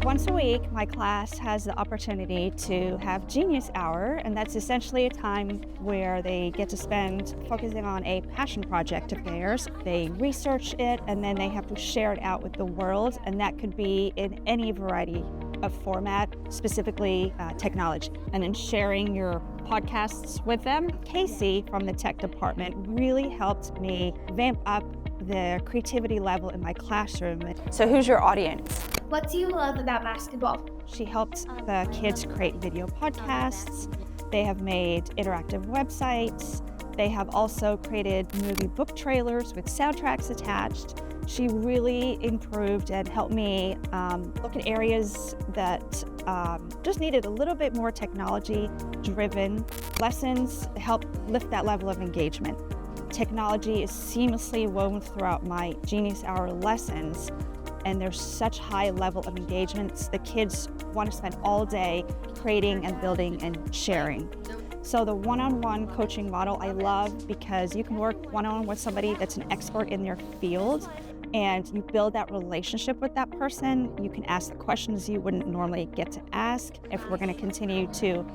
Once a week, my class has the opportunity to have Genius Hour, and that's essentially a time where they get to spend focusing on a passion project of theirs. They research it, and then they have to share it out with the world, and that could be in any variety of format, specifically technology. And in sharing your podcasts with them, Casey from the tech department really helped me vamp up the creativity level in my classroom. So who's your audience? What do you love about basketball? She helped the kids create video podcasts. They have made interactive websites. They have also created movie book trailers with soundtracks attached. She really improved and helped me look at areas that just needed a little bit more technology-driven lessons to help lift that level of engagement. Technology is seamlessly woven throughout my Genius Hour lessons, and there's such high level of engagements. The kids want to spend all day creating and building and sharing. So the one-on-one coaching model I love because you can work one-on-one with somebody that's an expert in their field, and you build that relationship with that person. You can ask the questions you wouldn't normally get to ask. If we're going to continue to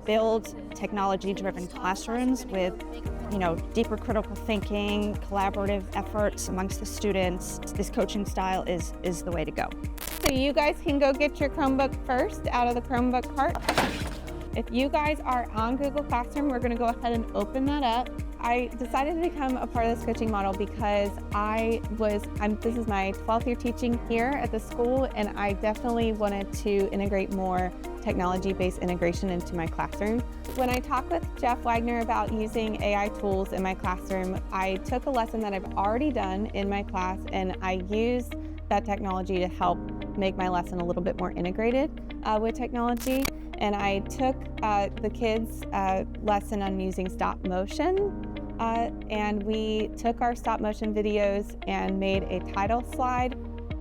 build technology-driven classrooms with, deeper critical thinking, collaborative efforts amongst the students, this coaching style is the way to go. So you guys can go get your Chromebook first out of the Chromebook cart. If you guys are on Google Classroom, we're going to go ahead and open that up. I decided to become a part of this coaching model because this is my 12th year teaching here at the school, and I definitely wanted to integrate more technology-based integration into my classroom. When I talked with Jeff Wagner about using AI tools in my classroom, I took a lesson that I've already done in my class, and I used that technology to help make my lesson a little bit more integrated with technology. And I took the kids' lesson on using stop motion, and we took our stop motion videos and made a title slide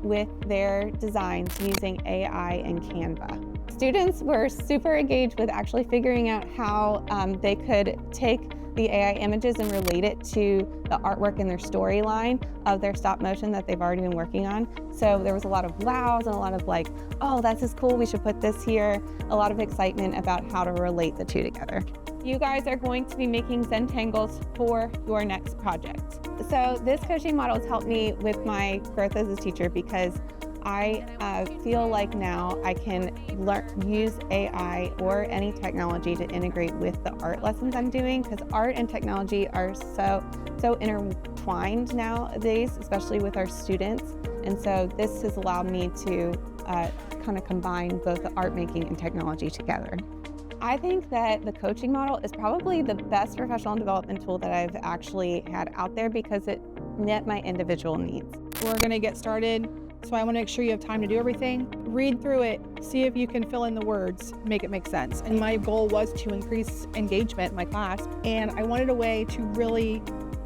with their designs using AI and Canva. Students were super engaged with actually figuring out how they could take the AI images and relate it to the artwork in their storyline of their stop motion that they've already been working on. So there was a lot of wows and a lot of like, oh, this is cool, we should put this here. A lot of excitement about how to relate the two together. You guys are going to be making Zentangles for your next project. So this coaching model has helped me with my growth as a teacher because I feel like now I can use AI or any technology to integrate with the art lessons I'm doing, because art and technology are so intertwined nowadays, especially with our students. And so this has allowed me to kind of combine both the art making and technology together. I think that the coaching model is probably the best professional development tool that I've actually had out there because it met my individual needs. We're going to get started. So I want to make sure you have time to do everything. Read through it, see if you can fill in the words, make it make sense. And my goal was to increase engagement in my class, and I wanted a way to really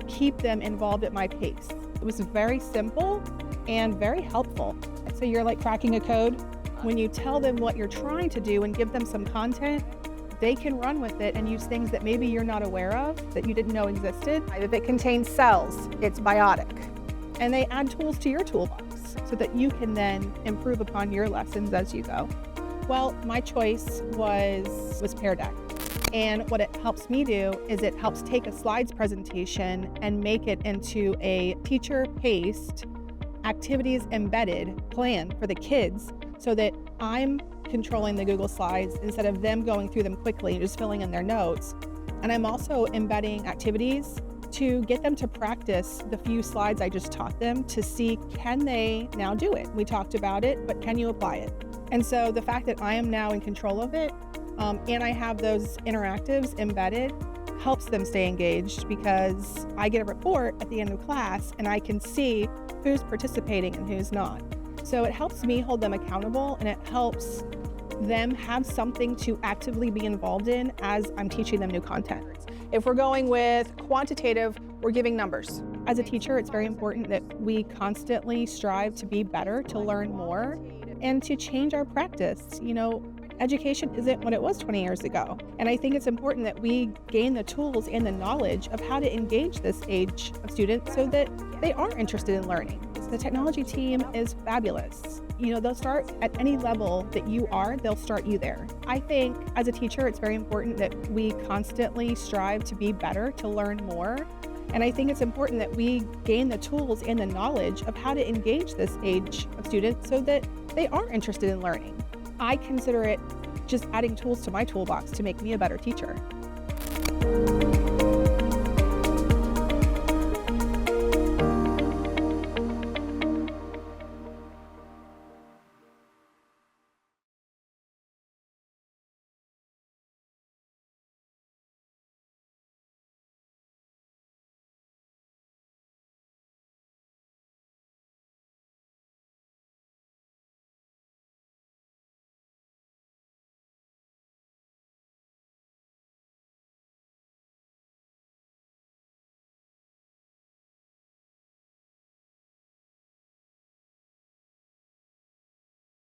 keep them involved at my pace. It was very simple and very helpful. So you're like cracking a code. When you tell them what you're trying to do and give them some content, they can run with it and use things that maybe you're not aware of, that you didn't know existed. If it contains cells, it's biotic. And they add tools to your toolbox so that you can then improve upon your lessons as you go. Well, my choice was Pear Deck. And what it helps me do is it helps take a slides presentation and make it into a teacher-paced, activities embedded plan for the kids so that I'm controlling the Google Slides instead of them going through them quickly and just filling in their notes. And I'm also embedding activities to get them to practice the few slides I just taught them to see, can they now do it? We talked about it, but can you apply it? And so the fact that I am now in control of it, and I have those interactives embedded, helps them stay engaged because I get a report at the end of class and I can see who's participating and who's not. So it helps me hold them accountable, and it helps them have something to actively be involved in as I'm teaching them new content. If we're going with quantitative, we're giving numbers. As a teacher, it's very important that we constantly strive to be better, to learn more, and to change our practice. Education isn't what it was 20 years ago. And I think it's important that we gain the tools and the knowledge of how to engage this age of students so that they are interested in learning. The technology team is fabulous. They'll start at any level that you are, they'll start you there. I think as a teacher, it's very important that we constantly strive to be better, to learn more. And I think it's important that we gain the tools and the knowledge of how to engage this age of students so that they are interested in learning. I consider it just adding tools to my toolbox to make me a better teacher.